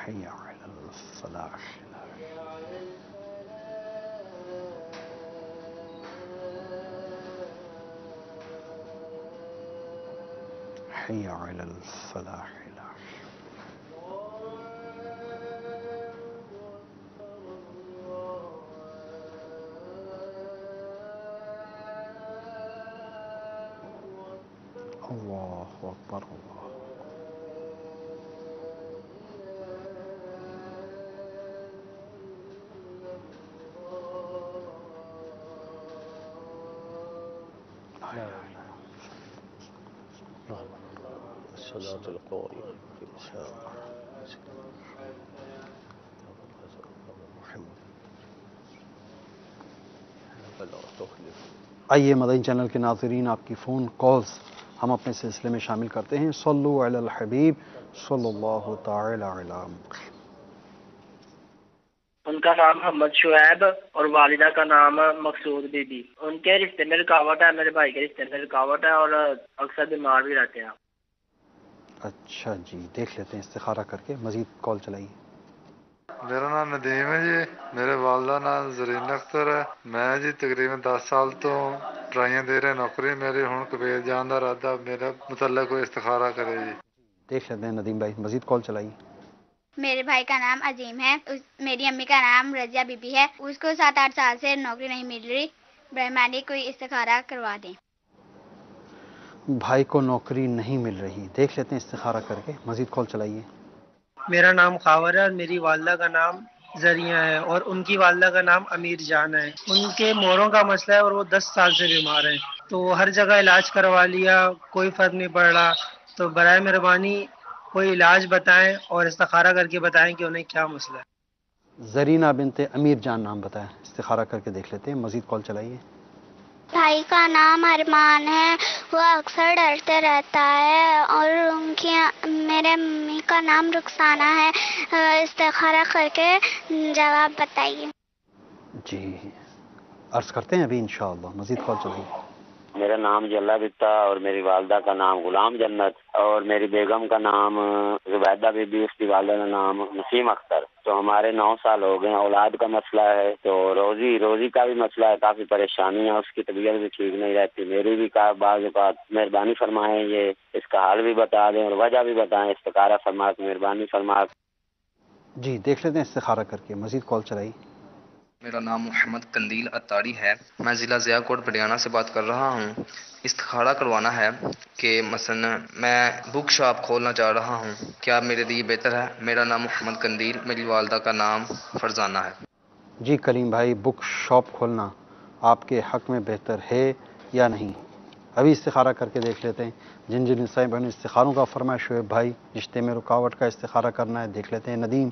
حي على الفلاح حي على الفلاح الله أكبر الله الصلاة القائمة آئیے مدنی چینل کے ناظرین، آپ کی فون کالز ہم اپنے سلسلے میں شامل کرتے ہیں۔ صلو علی الحبیب صلی اللہ تعالی علی محمد۔ ان کا نام محمد شعیب اور والدہ کا نام مقصود بی بی۔ ان کے رشتے میں رکاوٹ ہے، میرے بھائی کے رشتے میں رکاوٹ ہے اور اکثر بیمار بھی رہتے ہیں۔ اچھا جی، دیکھ لیتے ہیں استخارہ کر کے، مزید کال چلائیے۔ میرا نام ندیم ہے جی، میرے والدہ نام زرین اختر ہے۔ میں جی تقریباً 10 سال تو ٹرائیاں دے رہے نوکری میری، ہوں کویت جان دا ارادہ، میرا متعلق کوئی استخارہ کرے جی۔ دیکھ لیتے ہیں ندیم بھائی، مزید کال چلائیے۔ میرے بھائی کا نام عظیم ہے، میری امی کا نام رضیہ بی بی ہے، اس کو 7-8 سال سے نوکری نہیں مل رہی، برہمانی کوئی استخارہ کروا دیں۔ بھائی کو نوکری نہیں مل رہی، دیکھ لیتے ہیں استخارہ کر کے، مزید کال چلائیے۔ میرا نام خاور ہے اور میری والدہ کا نام زریہ ہے اور ان کی والدہ کا نام امیر جان ہے۔ ان کے موروں کا مسئلہ ہے اور وہ 10 سال سے بیمار ہیں، تو ہر جگہ علاج کروا لیا، کوئی فرق نہیں پڑ رہا، تو برائے مہربانی کوئی علاج بتائیں اور استخارہ کر کے بتائیں کہ انہیں کیا مسئلہ ہے۔ زرینہ بنت امیر جان نام بتائیں، استخارہ کر کے دیکھ لیتے ہیں، مزید کال چلائیے۔ بھائی کا نام ارمان ہے، وہ اکثر ڈرتے رہتا ہے، اور ان کی میرے امی کا نام رخسانہ ہے، استخارہ کر کے جواب بتائیے۔ جی عرض کرتے ہیں ابھی انشاءاللہ، مزید کال چلائیے۔ میرا نام جلا بتا اور میری والدہ کا نام غلام جنت اور میری بیگم کا نام زبیدہ بی بی، اس کی والدہ کا نام نسیم اختر۔ تو ہمارے 9 سال ہو گئے، اولاد کا مسئلہ ہے، تو روزی کا بھی مسئلہ ہے، کافی پریشانی ہے، اس کی طبیعت بھی ٹھیک نہیں رہتی، میری بھی بعض اوقات۔ مہربانی فرمائیں یہ اس کا حال بھی بتا دیں اور وجہ بھی بتائیں، استخارہ فرما کے مہربانی فرما۔ جی دیکھ لیتے ہیں استخارہ کر کے، مزید کال چلائیے۔ میرا نام محمد قندیل اتاری ہے، میں ضلع ضیاء کوٹ پٹیانہ سے بات کر رہا ہوں۔ استخارہ کروانا ہے کہ مثلا میں بک شاپ کھولنا چاہ رہا ہوں، کیا میرے لیے بہتر ہے؟ میرا نام محمد قندیل، میری والدہ کا نام فرزانہ ہے۔ جی کلیم بھائی، بک شاپ کھولنا آپ کے حق میں بہتر ہے یا نہیں؟ ابھی استخارہ کر کے دیکھ لیتے ہیں۔ جن جن نسائی بہن استخاروں کا فرمایا، شعیب بھائی رشتے میں رکاوٹ کا استخارہ کرنا ہے، دیکھ لیتے ہیں۔ ندیم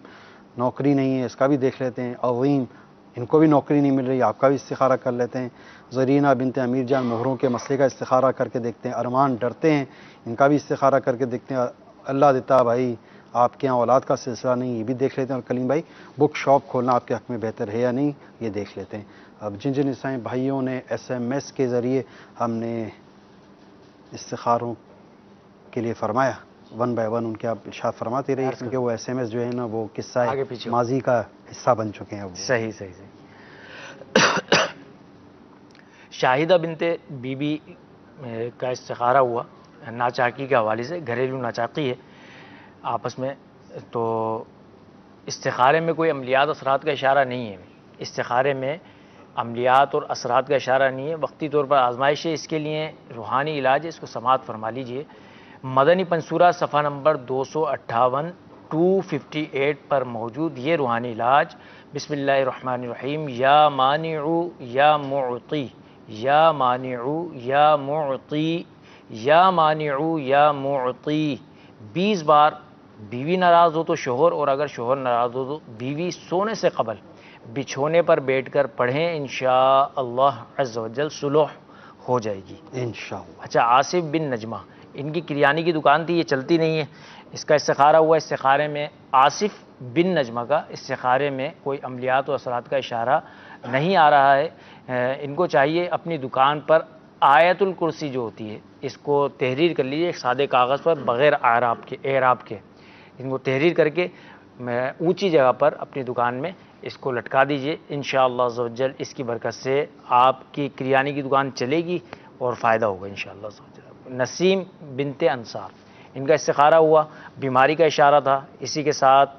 نوکری نہیں ہے، اس کا بھی دیکھ لیتے ہیں۔ عظیم ان کو بھی نوکری نہیں مل رہی، آپ کا بھی استخارہ کر لیتے ہیں۔ زرینہ بنت امیر جان مہروں کے مسئلے کا استخارہ کر کے دیکھتے ہیں۔ ارمان ڈرتے ہیں، ان کا بھی استخارہ کر کے دیکھتے ہیں۔ اللہ دیتا بھائی آپ کے یہاں اولاد کا سلسلہ نہیں، یہ بھی دیکھ لیتے ہیں۔ اور کلیم بھائی بک شاپ کھولنا آپ کے حق میں بہتر ہے یا نہیں، یہ دیکھ لیتے ہیں۔ اب جن جن عیسائی بھائیوں نے SMS کے ذریعے ہم نے استخاروں کے لیے فرمایا، 1 بائی 1 ان کے آپ ارشاد فرماتے رہیے، کیونکہ وہ SMS جو ہے نا وہ قصہ ماضی کا حصہ بن چکے ہیں۔ صحیح۔ شاہدہ بنت بی بی کا استخارہ ہوا ناچاکی کے حوالے سے، گھریلو ناچاکی ہے آپس میں، تو استخارے میں کوئی عملیات اثرات کا اشارہ نہیں ہے، استخارے میں عملیات اور اثرات کا اشارہ نہیں ہے، وقتی طور پر آزمائش ہے، اس کے لیے روحانی علاج ہے، اس کو سماعت فرما لیجئے۔ مدنی پنصورہ صفحہ نمبر 258 258 پر موجود یہ روحانی علاج۔ بسم اللہ الرحمن الرحیم۔ یا مانع یا معطی، یا مانع یا معطی، یا مانع یا معطی 20 بار۔ بیوی ناراض ہو تو شوہر، اور اگر شوہر ناراض ہو تو بیوی سونے سے قبل بچھونے پر بیٹھ کر پڑھیں، انشاءاللہ عز و جل صلح ہو جائے گی انشاءاللہ۔ اچھا، آصف بن نجمہ، ان کی کریانی کی دکان تھی، یہ چلتی نہیں ہے، اس کا استخارہ ہوا۔ استخارے میں آصف بن نجمہ کا استخارے میں کوئی عملیات و اثرات کا اشارہ نہیں آ رہا ہے۔ ان کو چاہیے اپنی دکان پر آیت الکرسی جو ہوتی ہے اس کو تحریر کر لیجیے ایک سادے کاغذ پر، بغیر اعراب کے ان کو تحریر کر کے اونچی جگہ پر اپنی دکان میں اس کو لٹکا دیجئے، انشاءاللہ عز و جل اس کی برکت سے آپ کی کریانے کی دکان چلے گی اور فائدہ ہوگا انشاءاللہ عز و جل۔ نسیم بنت انصار، ان کا استخارہ ہوا، بیماری کا اشارہ تھا، اسی کے ساتھ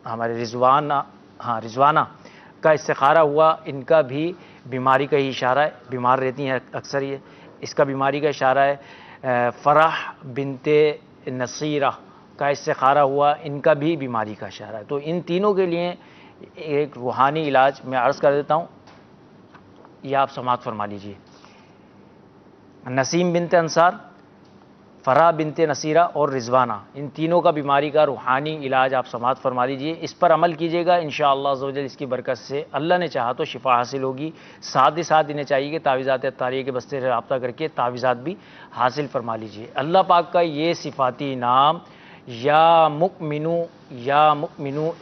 ہمارے رضوانہ کا استخارہ ہوا، ان کا بھی بیماری کا ہی اشارہ ہے، بیمار رہتی ہیں اکثر یہ، اس کا بیماری کا اشارہ ہے۔ فرح بنت نصیرہ کا استخارہ ہوا، ان کا بھی بیماری کا اشارہ ہے۔ تو ان تینوں کے لیے ایک روحانی علاج میں عرض کر دیتا ہوں، یہ آپ سماعت فرما لیجئے۔ نسیم بنت انصار، فرح بنت نصیرہ اور رضوانہ، ان تینوں کا بیماری کا روحانی علاج آپ سماعت فرما لیجئے، اس پر عمل کیجئے گا انشاءاللہ عز و جل، اس کی برکت سے اللہ نے چاہا تو شفا حاصل ہوگی۔ ساتھ ہی ساتھ انہیں چاہیے کہ تعویذات اطاریہ کے بستے سے رابطہ کر کے تعویذات بھی حاصل فرما لیجئے۔ اللہ پاک کا یہ صفاتی نام یا مؤمنو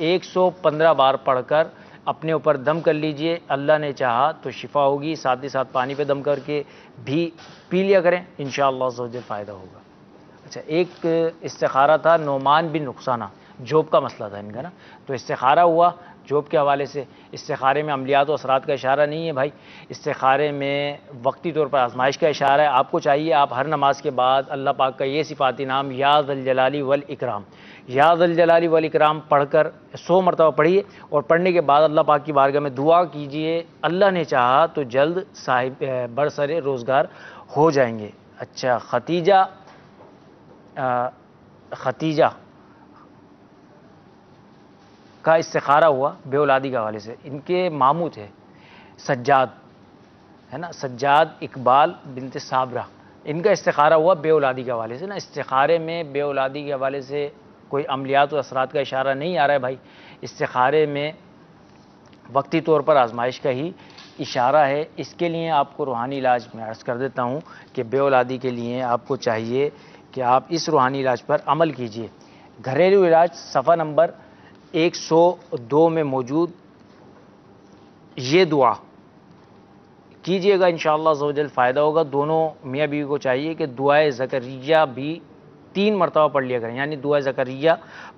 115 بار پڑھ کر اپنے اوپر دم کر لیجئے، اللہ نے چاہا تو شفا ہوگی۔ ساتھ ہی ساتھ پانی پہ دم کر کے بھی پی لیا کریں، انشاءاللہ عز و جل فائدہ ہوگا۔ اچھا، ایک استخارہ تھا نعمان بن رخسانہ، جوب کا مسئلہ تھا ان کا نا، تو استخارہ ہوا جوب کے حوالے سے۔ استخارے میں عملیات و اثرات کا اشارہ نہیں ہے بھائی، استخارے میں وقتی طور پر آزمائش کا اشارہ ہے۔ آپ کو چاہیے آپ ہر نماز کے بعد اللہ پاک کا یہ صفاتی نام یا ذا الجلال والاکرام، یا ذا الجلال والاکرام پڑھ کر 100 مرتبہ پڑھیے، اور پڑھنے کے بعد اللہ پاک کی بارگاہ میں دعا کیجئے، اللہ نے چاہا تو جلد صاحب برسر روزگار ہو جائیں گے۔ اچھا، ختیجہ کا استخارہ ہوا بے اولادی کے حوالے سے، ان کے ماموں تھے سجاد، ہے نا، سجاد اقبال بنت صابرہ، ان کا استخارہ ہوا بے اولادی کے حوالے سے نا۔ استخارے میں بے اولادی کے حوالے سے کوئی عملیات و اثرات کا اشارہ نہیں آ رہا ہے بھائی، استخارے میں وقتی طور پر آزمائش کا ہی اشارہ ہے۔ اس کے لیے آپ کو روحانی علاج میں عرض کر دیتا ہوں کہ بے اولادی کے لیے آپ کو چاہیے کہ آپ اس روحانی علاج پر عمل کیجئے۔ گھریلو علاج صفحہ نمبر 102 میں موجود یہ دعا کیجئے گا، انشاءاللہ عز و جل فائدہ ہوگا۔ دونوں میاں بیوی کو چاہیے کہ دعائے زکریا بھی 3 مرتبہ پڑھ لیا کریں، یعنی دعائے زکریا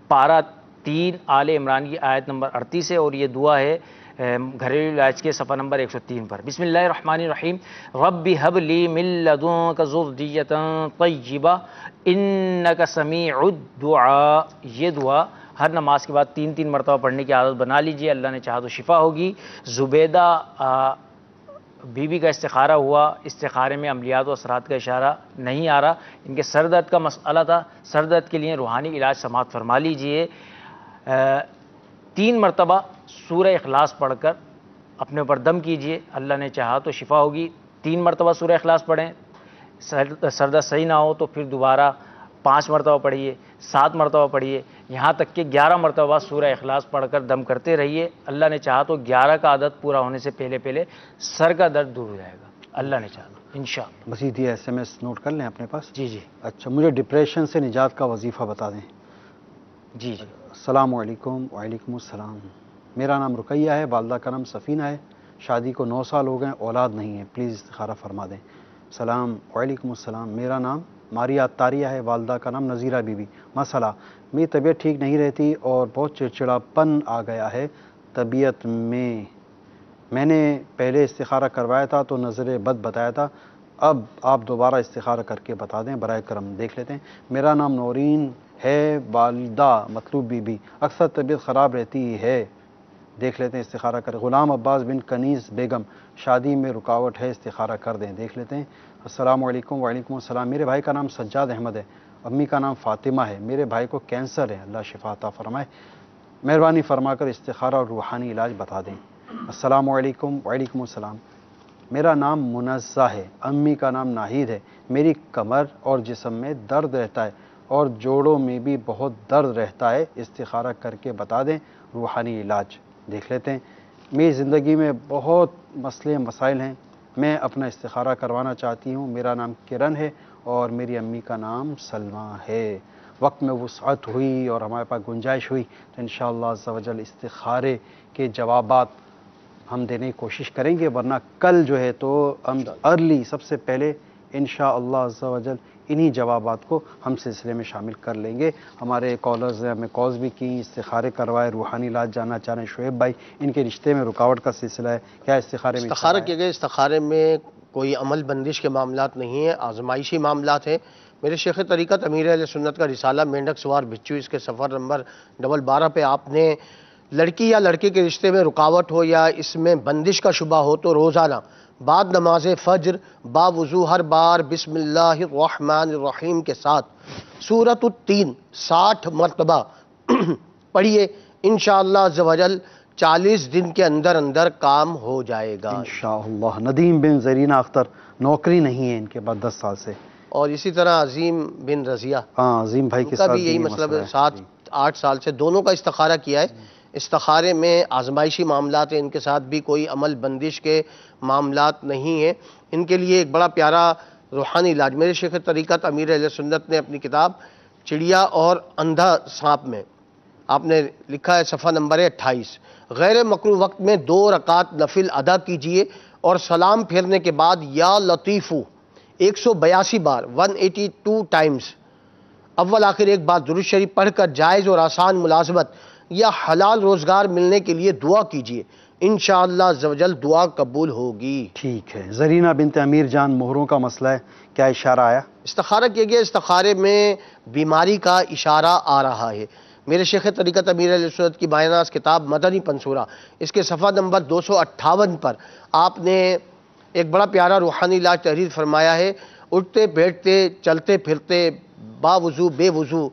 پارہ 3 آل عمران کی آیت نمبر 38 ہے، اور یہ دعا ہے گھریلو علاج کے صفحہ نمبر 103 پر۔ بسم اللہ الرحمن الرحیم، رب ہب لی من لدنک ذریۃ طیبہ انک سمیع الدعاء، یہ دعا ہر نماز کے بعد 3 مرتبہ پڑھنے کی عادت بنا لیجئے، اللہ نے چاہا تو شفا ہوگی۔ زبیدہ بی بی کا استخارہ ہوا، استخارے میں عملیات و اثرات کا اشارہ نہیں آ رہا، ان کے سر درد کا مسئلہ تھا، سر درد کے لیے روحانی علاج سماعت فرما لیجئے۔ 3 مرتبہ سورہ اخلاص پڑھ کر اپنے اوپر دم کیجئے، اللہ نے چاہا تو شفا ہوگی۔ 3 مرتبہ سورہ اخلاص پڑھیں، سر درد صحیح نہ ہو تو پھر دوبارہ 5 مرتبہ پڑھیے، 7 مرتبہ پڑھیے، یہاں تک کہ 11 مرتبہ سورہ اخلاص پڑھ کر دم کرتے رہیے، اللہ نے چاہا تو 11 کا عدد پورا ہونے سے پہلے سر کا درد دور ہو جائے گا، اللہ نے چاہا انشاءاللہ۔ مزید یہ SMS نوٹ کر لیں اپنے پاس؟ جی جی۔ اچھا، مجھے ڈپریشن سے نجات کا وظیفہ بتا دیں۔ جی جی۔ السلام علیکم۔ وعلیکم السلام، میرا نام رقیہ ہے، والدہ کا نام سفینہ ہے، شادی کو 9 سال ہو گئے، اولاد نہیں ہے، پلیز استخارہ فرما دیں۔ سلام، وعلیکم السلام، میرا نام ماریہ اطاریہ ہے، والدہ کا نام نذیرہ بی بی۔ مسئلہ، میری طبیعت ٹھیک نہیں رہتی اور بہت چڑچڑاپن آ گیا ہے طبیعت میں نے پہلے استخارہ کروایا تھا تو نظر بد بتایا تھا، اب آپ دوبارہ استخارہ کر کے بتا دیں برائے کرم، دیکھ لیتے ہیں۔ میرا نام نورین ہے، والدہ مطلوب بی بی، اکثر طبیعت خراب رہتی ہے، دیکھ لیتے ہیں استخارہ کر۔ غلام عباس بن کنیز بیگم، شادی میں رکاوٹ ہے، استخارہ کر دیں، دیکھ لیتے ہیں۔ السلام علیکم۔ وعلیکم السلام، میرے بھائی کا نام سجاد احمد ہے، امی کا نام فاطمہ ہے، میرے بھائی کو کینسر ہے، اللہ شفا عطا فرمائے، مہربانی فرما کر استخارہ اور روحانی علاج بتا دیں۔ السلام علیکم۔ وعلیکم السلام، میرا نام منزہ ہے، امی کا نام ناہید ہے، میری کمر اور جسم میں درد رہتا ہے اور جوڑوں میں بھی بہت درد رہتا ہے، استخارہ کر کے بتا دیں، روحانی علاج دیکھ لیتے ہیں۔ میری زندگی میں بہت مسئلے مسائل ہیں، میں اپنا استخارہ کروانا چاہتی ہوں، میرا نام کرن ہے اور میری امی کا نام سلمہ ہے، وقت میں وسعت ہوئی اور ہمارے پاس گنجائش ہوئی تو انشاءاللہ عز و جل استخارے کے جوابات ہم دینے کی کوشش کریں گے، ورنہ کل جو ہے تو ہم ارلی سب سے پہلے انشاءاللہ عز و جل انہی جوابات کو ہم سلسلے میں شامل کر لیں گے۔ ہمارے کالرز نے ہمیں کالز بھی کی، استخارے کروائے، روحانی علاج جاننا چاہ رہے ہیں شعیب بھائی، ان کے رشتے میں رکاوٹ کا سلسلہ ہے، کیا استخارے میں استخارہ کیے گئے؟ استخارے میں کوئی عمل بندش کے معاملات نہیں ہیں، آزمائشی معاملات ہیں۔ میرے شیخ طریقت امیر اہل سنت کا رسالہ مینڈک سوار بچو، اس کے صفحہ نمبر 12 پہ آپ نے لڑکی یا لڑکے کے رشتے میں رکاوٹ ہو یا اس میں بندش کا شبہ ہو تو روزانہ بعد نماز فجر باوضو ہر بار بسم اللہ الرحمن الرحیم کے ساتھ سورۃ التین 60 مرتبہ پڑھیے، انشاءاللہ عز و جل 40 دن کے اندر اندر کام ہو جائے گا انشاءاللہ۔ ندیم بن زرینہ اختر، نوکری نہیں ہے ان کے بعد 10 سال سے، اور اسی طرح عظیم بن رضیہ، عظیم بھائی کے کا ساتھ بھی یہی مطلب 7-8 سال سے دونوں کا استخارہ کیا ہے۔ استخارے میں آزمائشی معاملات ہیں، ان کے ساتھ بھی کوئی عمل بندش کے معاملات نہیں ہیں۔ ان کے لیے ایک بڑا پیارا روحانی علاج میرے شیخ طریقت امیر اہل سنت نے اپنی کتاب چڑیا اور اندھا سانپ میں آپ نے لکھا ہے، صفحہ نمبر 28، غیر مکروہ وقت میں 2 رکعت نفل ادا کیجئے اور سلام پھیرنے کے بعد یا لطیفو 182 بار 182 ٹائمز اول آخر ایک بار درود شریف پڑھ کر جائز اور آسان ملازمت یا حلال روزگار ملنے کے لیے دعا کیجئے، انشاءاللہ عز و جل دعا قبول ہوگی۔ ٹھیک ہے۔ زرینہ بنت امیر جان، مہروں کا مسئلہ ہے، کیا اشارہ آیا؟ استخارہ کیا گیا، استخارے میں بیماری کا اشارہ آ رہا ہے۔ میرے شیخ طریقت امیر اہل سنت کی بائناز کتاب مدنی پنصورہ، اس کے صفحہ نمبر 258 پر آپ نے ایک بڑا پیارا روحانی علاج تحریر فرمایا ہے، اٹھتے بیٹھتے چلتے پھرتے باوضو بے وضو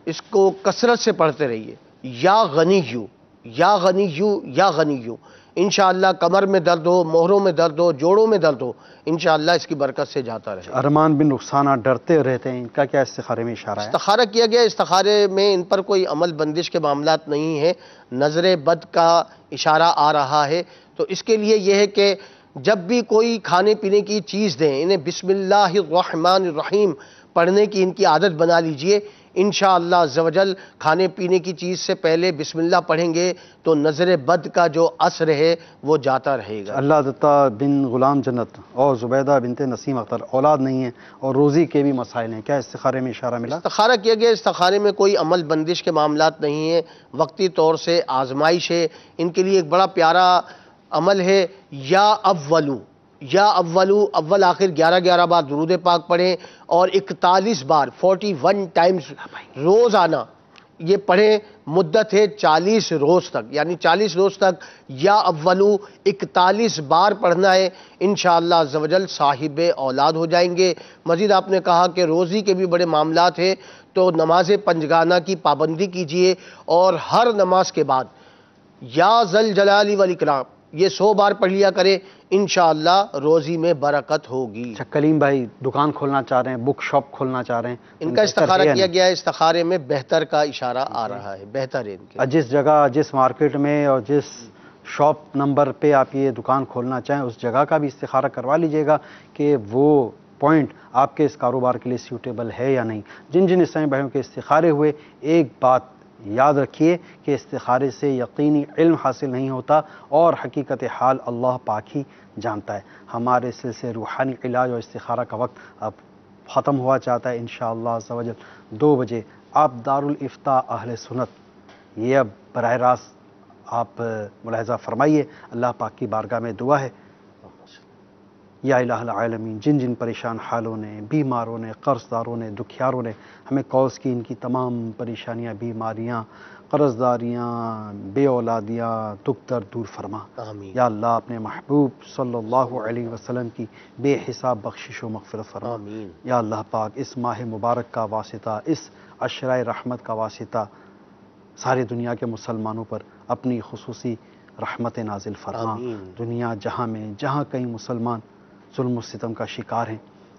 اس کو کثرت سے پڑھتے رہیے، یا غنیو یا غنیو یا غنیو، انشاءاللہ کمر میں درد ہو، مہروں میں درد ہو، جوڑوں میں درد ہو، انشاءاللہ اس کی برکت سے جاتا رہے۔ ارمان بن رخسانہ ڈرتے رہتے ہیں، ان کا کیا استخارے میں اشارہ ہے؟ استخارہ کیا گیا، استخارے میں ان پر کوئی عمل بندش کے معاملات نہیں ہیں، نظر بد کا اشارہ آ رہا ہے، تو اس کے لیے یہ ہے کہ جب بھی کوئی کھانے پینے کی چیز دیں، انہیں بسم اللہ الرحمن الرحیم پڑھنے کی ان کی عادت بنا لیجئے، انشاءاللہ عز و جل کھانے پینے کی چیز سے پہلے بسم اللہ پڑھیں گے تو نظر بد کا جو اثر ہے وہ جاتا رہے گا۔ اللہ دتا بن غلام جنت اور زبیدہ بنت نسیم اختر، اولاد نہیں ہے اور روزی کے بھی مسائل ہیں، کیا استخارے میں اشارہ ملا؟ استخارہ کیا گیا، استخارے میں کوئی عمل بندش کے معاملات نہیں ہیں، وقتی طور سے آزمائش ہے۔ ان کے لیے ایک بڑا پیارا عمل ہے، یا اولو اول آخر 11 بار درود پاک پڑھیں اور 41 بار 41 ٹائمز روزانہ یہ پڑھیں، مدت ہے 40 روز تک، یعنی 40 روز تک یا اولو 41 بار پڑھنا ہے، انشاءاللہ عز و جل صاحب اولاد ہو جائیں گے۔ مزید آپ نے کہا کہ روزی کے بھی بڑے معاملات ہیں، تو نماز پنجگانہ کی پابندی کیجئے اور ہر نماز کے بعد یا ذل جلال والاکرام یہ 100 بار پڑھ لیا کرے، انشاءاللہ روزی میں برکت ہوگی۔ کلیم بھائی دکان کھولنا چاہ رہے ہیں، بک شاپ کھولنا چاہ رہے ہیں، ان کا استخارہ کیا گیا ہے، استخارے میں بہتر کا اشارہ آ رہا ہے، بہتر ہے ان کے۔ جس جگہ، جس مارکیٹ میں اور جس شاپ نمبر پہ آپ یہ دکان کھولنا چاہیں اس جگہ کا بھی استخارہ کروا لیجئے گا کہ وہ پوائنٹ آپ کے اس کاروبار کے لیے سیوٹیبل ہے یا نہیں۔ جن جن اسلامی بھائیوں کے استخارے ہوئے، ایک بات یاد رکھیے کہ استخارے سے یقینی علم حاصل نہیں ہوتا اور حقیقت حال اللہ پاک ہی جانتا ہے۔ ہمارے سلسلے روحانی علاج اور استخارہ کا وقت اب ختم ہوا چاہتا ہے، انشاءاللہ عز و جل 2 بجے آپ دارالافتاء اہل سنت، یہ اب براہ راست آپ ملاحظہ فرمائیے۔ اللہ پاک کی بارگاہ میں دعا ہے، یا الہ العالمین، جن جن پریشان حالوں نے، بیماروں نے، قرض داروں نے، دکھیاروں نے ہمیں کالز کی، ان کی تمام پریشانیاں، بیماریاں، قرض داریاں، بے اولادیاں، دکھ درد دور فرما۔ آمین۔ یا اللہ اپنے محبوب صلی اللہ علیہ وسلم کی بے حساب بخشش و مغفرت فرما۔ آمین۔ یا اللہ پاک اس ماہ مبارک کا واسطہ، اس عشرۂ رحمت کا واسطہ ساری دنیا کے مسلمانوں پر اپنی خصوصی رحمت نازل فرما۔ آمین۔ دنیا جہاں میں جہاں کہیں مسلمان ظلم و ستم کا شکار ہیں،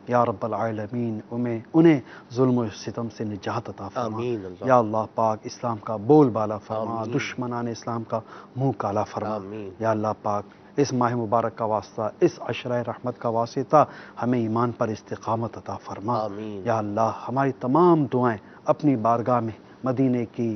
یا رب العالمین انہیں ظلم و ستم سے نجات عطا فرما۔ آمین۔ یا اللہ پاک اسلام کا بول بالا فرما، دشمنان اسلام کا منہ کالا فرما۔ آمین۔ یا اللہ پاک اس ماہ مبارک کا واسطہ، اس عشرۂ رحمت کا واسطہ ہمیں ایمان پر استقامت عطا فرما۔ آمین۔ یا اللہ ہماری تمام دعائیں اپنی بارگاہ میں مدینے کی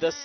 10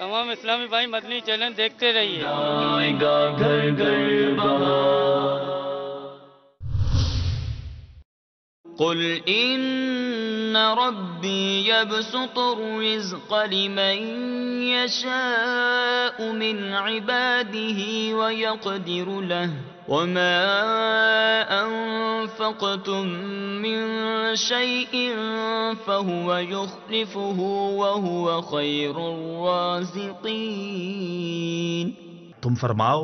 تمام اسلامی بھائی مدنی چینل دیکھتے رہیے. آئے گا گھر گھر بہار. قل إن ربي يبسط الرزق لمن يشاء من عباده ويقدر له وما أنفقتم من شيء فهو يخلفه وهو خير الرازقين. تم فرماؤ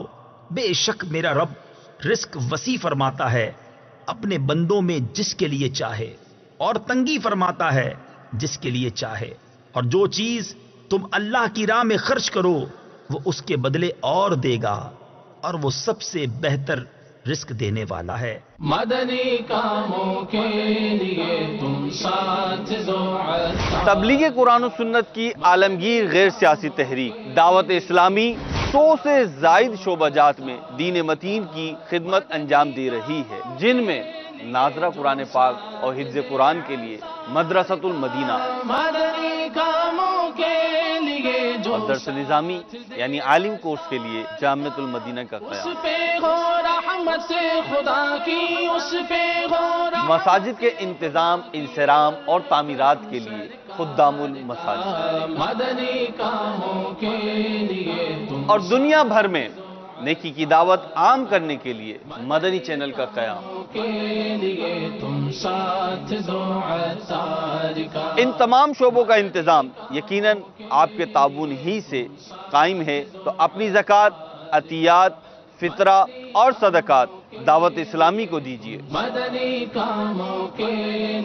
بے شک میرا رب رزق وسیع فرماتا ہے اپنے بندوں میں جس کے لیے چاہے، اور تنگی فرماتا ہے جس کے لیے چاہے، اور جو چیز تم اللہ کی راہ میں خرچ کرو وہ اس کے بدلے اور دے گا، اور وہ سب سے بہتر رزق دینے والا ہے. مدنی کاموں کے لیے تم ساتھ دو. تبلیغ قرآن و سنت کی عالمگیر غیر سیاسی تحریک دعوت اسلامی 100 سے زائد شعبہ جات میں دین متین کی خدمت انجام دے رہی ہے، جن میں ناظرہ قرآن پاک اور حفظ قرآن کے لیے مدرسۃ المدینہ، مدنی کاموں کے لیے جو اور درس نظامی یعنی عالم کورس کے لیے جامعۃ المدینہ کا قیام. اس پہ ہو رحمت سے خدا کی، اس پہ ہو مساجد کے انتظام، انصرام اور تعمیرات کے لیے خدام المساجد، مدنی کاموں کے لیے تم اور دنیا بھر میں نیکی کی دعوت عام کرنے کے لیے مدنی چینل کا قیام. کے لیے تم ساتھ دو عطار کا. ان تمام شعبوں کا انتظام یقیناً آپ کے تعاون ہی سے قائم ہے، تو اپنی زکوٰۃ، عطیات، فطرہ اور صدقات دعوت اسلامی کو دیجیے. مدنی کاموں کے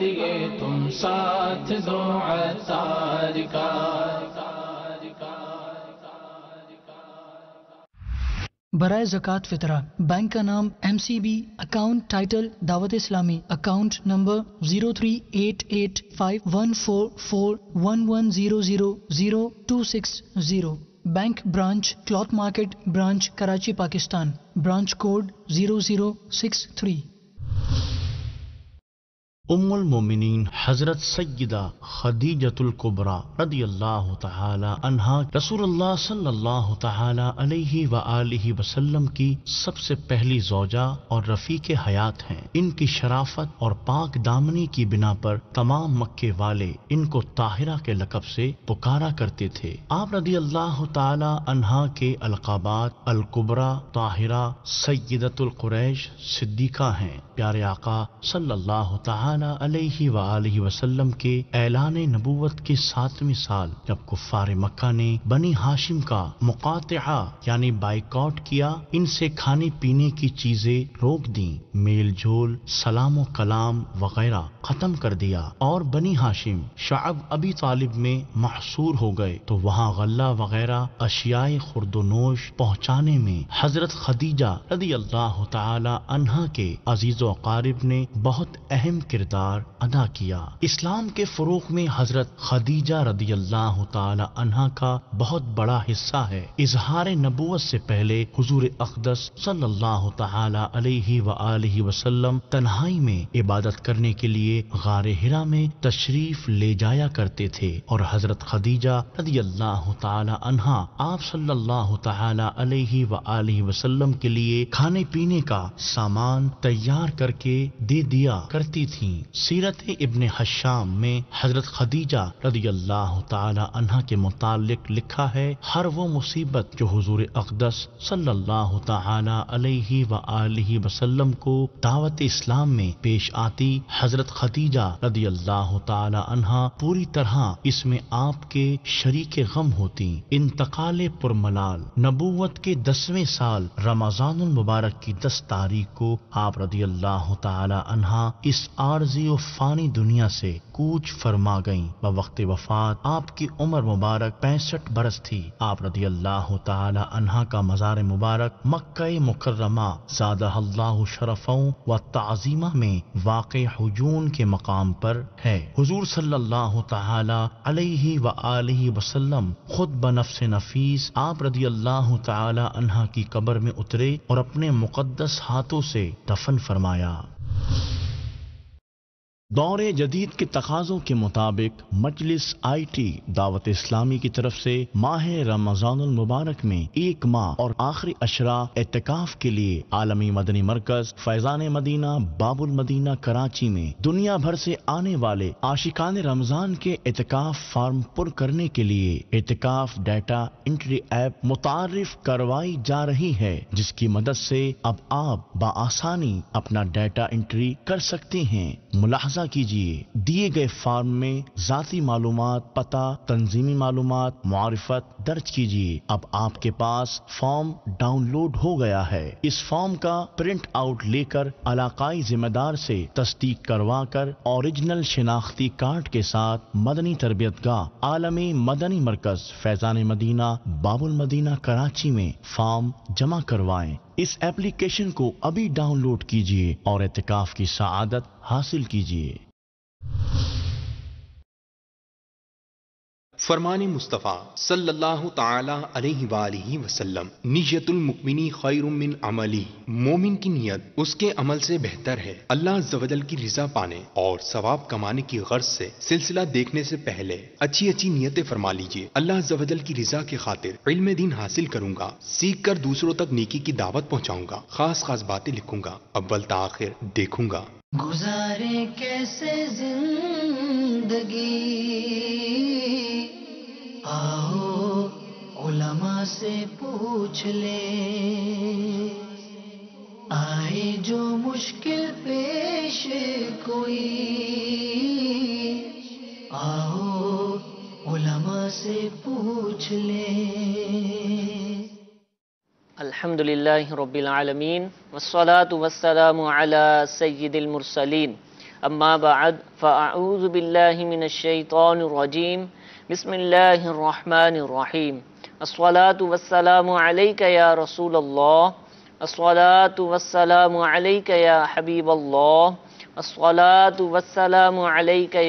لیے تم ساتھ دو عطار کا. برائے زکوٰۃ فطرہ بینک کا نام MCB، account title Dawat Islami, account number 0388514411000260، bank branch cloth market branch Karachi Pakistan, branch code 0063. ام المومنین حضرت سیدہ خدیجۃ الکبریٰ رضی اللہ تعالی عنہا رسول اللہ صلی اللہ تعالی علیہ وآلہ وسلم کی سب سے پہلی زوجہ اور رفیق حیات ہیں. ان کی شرافت اور پاک دامنی کی بنا پر تمام مکے والے ان کو طاہرہ کے لقب سے پکارا کرتے تھے. آپ رضی اللہ تعالی عنہا کے القابات الکبریٰ، طاہرہ، سیدۃ القریش، صدیقہ ہیں. پیارے آقا صلی اللہ تعالی علیہ وآلہ وسلم کے اعلان نبوت کے 7ویں سال جب کفار مکہ نے بنی ہاشم کا مقاطعہ یعنی بائیکاٹ کیا، ان سے کھانے پینے کی چیزیں روک دیں، میل جول، سلام و کلام وغیرہ ختم کر دیا، اور بنی ہاشم شعب ابی طالب میں محصور ہو گئے، تو وہاں غلہ وغیرہ اشیاء خرد و نوش پہنچانے میں حضرت خدیجہ رضی اللہ تعالی عنہا کے عزیز و اقارب نے بہت اہم کردار ادا کیا. اسلام کے فروغ میں حضرت خدیجہ رضی اللہ تعالی عنہا کا بہت بڑا حصہ ہے. اظہار نبوت سے پہلے حضور اقدس صلی اللہ تعالی علیہ وآلہ وسلم تنہائی میں عبادت کرنے کے لیے غار حرا میں تشریف لے جایا کرتے تھے، اور حضرت خدیجہ رضی اللہ تعالی عنہا آپ صلی اللہ تعالی علیہ وآلہ وسلم کے لیے کھانے پینے کا سامان تیار کر کے دے دیا کرتی تھیں. سیرت ابن حشام میں حضرت خدیجہ رضی اللہ تعالی عنہا کے متعلق لکھا ہے، ہر وہ مصیبت جو حضور اقدس صلی اللہ تعالی علیہ وآلہ وسلم کو دعوت اسلام میں پیش آتی، حضرت خدیجہ رضی اللہ تعالی عنہا پوری طرح اس میں آپ کے شریک غم ہوتی. انتقال پرملال نبوت کے 10ویں سال رمضان المبارک کی 10 تاریخ کو آپ رضی اللہ تعالی عنہا اس عارضی و فانی دنیا سے کوچ فرما گئیں. بوقت وفات آپ کی عمر مبارک 65 برس تھی. آپ رضی اللہ تعالی عنہا کا مزار مبارک مکہ مکرمہ زادہ اللہ شرفوں و تعظیمہ میں واقع حجون کے مقام پر ہے. حضور صلی اللہ تعالی علیہ وآلہ وسلم خود بنفس نفیس آپ رضی اللہ تعالی عنہا کی قبر میں اترے اور اپنے مقدس ہاتھوں سے دفن فرمایا. دور جدید کے تقاضوں کے مطابق مجلس IT دعوت اسلامی کی طرف سے ماہ رمضان المبارک میں 1 ماہ اور آخری اشرا اعتکاف کے لیے عالمی مدنی مرکز فیضان مدینہ باب المدینہ کراچی میں دنیا بھر سے آنے والے عاشقان رمضان کے اعتکاف فارم پر کرنے کے لیے اعتکاف ڈیٹا انٹری ایپ متعارف کروائی جا رہی ہے، جس کی مدد سے اب آپ بآسانی اپنا ڈیٹا انٹری کر سکتے ہیں۔ ملاحظہ کیجیے، دیے گئے فارم میں ذاتی معلومات، پتہ، تنظیمی معلومات، معرفت درج کیجیے۔ اب آپ کے پاس فارم ڈاؤن لوڈ ہو گیا ہے۔ اس فارم کا پرنٹ آؤٹ لے کر علاقائی ذمہ دار سے تصدیق کروا کر اوریجنل شناختی کارڈ کے ساتھ مدنی تربیت گاہ عالمی مدنی مرکز فیضان مدینہ باب المدینہ کراچی میں فارم جمع کروائیں۔ اس ایپلیکیشن کو ابھی ڈاؤن لوڈ کیجیے اور اعتکاف کی سعادت حاصل کیجیے۔ فرمان مصطفیٰ صلی اللہ تعالی علیہ وآلہ وسلم، نیت المؤمن خیر من عملی، مومن کی نیت اس کے عمل سے بہتر ہے۔ اللہ عز و جل کی رضا پانے اور ثواب کمانے کی غرض سے سلسلہ دیکھنے سے پہلے اچھی نیتیں فرما لیجئے۔ اللہ عز و جل کی رضا کی خاطر علم دین حاصل کروں گا، سیکھ کر دوسروں تک نیکی کی دعوت پہنچاؤں گا، خاص باتیں لکھوں گا، اول تا آخر دیکھوں گا۔ گزارے کیسے زندگی، آؤ علماء سے پوچھ لیں، آئے جو مشکل پیش کوئی، آؤ علماء سے پوچھ لیں۔ الحمدللہ رب العالمین والصلاة والسلام علی سید المرسلین، اما بعد فاعوذ باللہ من الشیطان الرجیم، بسم اللہ الرحمن الرحیم۔ الصلاة والسلام علیک یا رسول اللہ، الصلاة والسلام علیک یا حبیب اللہ، الصلاة والسلام علیک یا